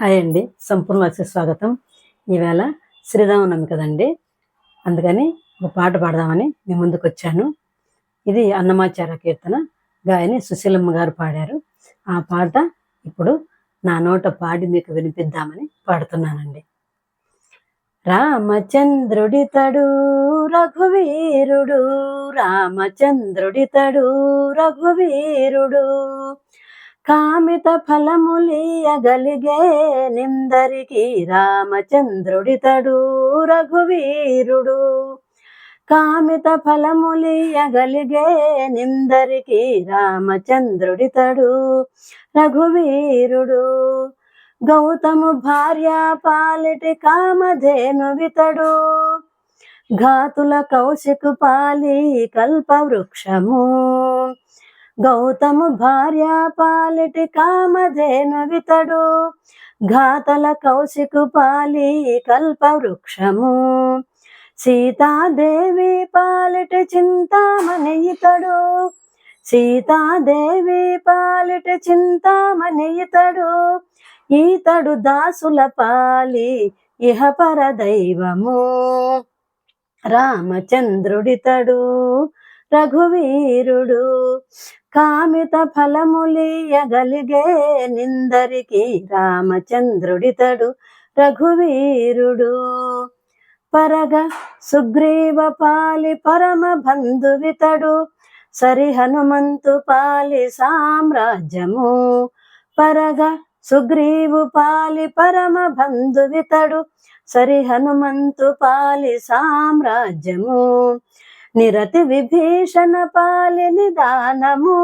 Hi అండి, సంపూర్ణ స్వాగతం. ఈవేళ శ్రీరామనవమి కదండి, అందుకని ఒక పాట పాడదామని మీ ముందుకు వచ్చాను. ఇది అన్నమాచార్య కీర్తన, గాయని సుశీలమ్మ గారు పాడారు. ఆ పాట ఇప్పుడు నా నోట పాడి మీకు వినిపిద్దామని పాడుతున్నానండి. రామచంద్రుడితడు రఘువీరుడు, రామచంద్రుడితడు రఘువీరుడు, కామిత ఫలములియగలిగే నిందరికి రామచంద్రుడితడు రఘువీరుడు, కామిత ఫలములియగలిగే నిందరికి రామచంద్రుడితడు రఘువీరుడు, గౌతము భార్య పాలిటి కామధేనువితడు, ఘాతుల కౌశికు పాలి కల్పవృక్షము, గౌతము భార్య పాలిటి కామధేనువితడు, ఘాతల కౌశికు పాలి కల్పవృక్షము, సీతాదేవి పాలిటి చింతామణి ఇతడు, సీతాదేవి పాలిటి చింతామణి ఇతడు, ఈతడు దాసుల పాలి ఇహపర దైవము, రామచంద్రుడితడు రఘువీరుడు, కామిత ఫలములియగలిగే నిందరికి రామచంద్రుడితడు రఘువీరుడు, పరగ సుగ్రీవ పాలి పరమ బంధువితడు, సరి హనుమంతు పాలి సామ్రాజ్యము, పరగ సుగ్రీవు పాలి పరమ బంధువితడు, సరి హనుమంతు పాలి సామ్రాజ్యము, నిరతి విభీషణ పాలి నిదానము,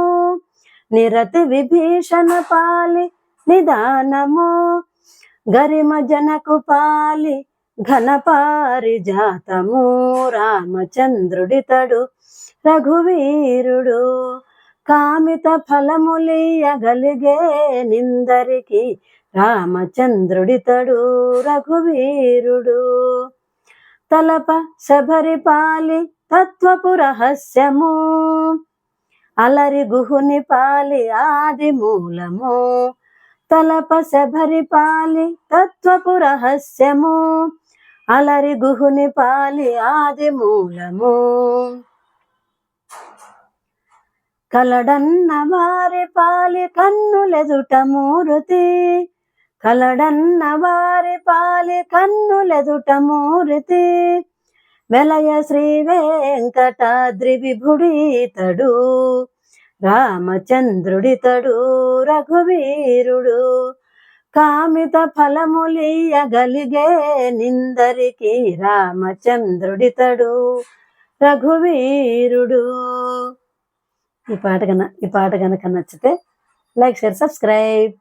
నిరతి విభీషణ పాలి నిదానము, గరిమ జనకు పాలి ఘనపారిజాతము, రామచంద్రుడితడు రఘువీరుడు, కామిత ఫలములియగలిగే నిందరికి రామచంద్రుడితడు రఘువీరుడు, తలప శబరి పాలి తత్వపు రహస్యము, అలరి గుహుని పాలి ఆది మూలము, తలప శబరి పాలి తత్వపు రహస్యము, అలరి గుహుని పాలి ఆది మూలము, కలడన్న వారి పాలి కన్నులెదుట మూరుతి, కలడన్న వారి పాలి కన్నులెదుట మూరుతి, వెలయ శ్రీ వెంకటాద్రి విభుడితడు రామచంద్రుడితడు రఘువీరుడు, కామిత ఫలములియగలిగే నిందరికి రామచంద్రుడితడు రఘువీరుడు. ఈ పాట కనుక నచ్చితే లైక్, షేర్, సబ్స్క్రైబ్.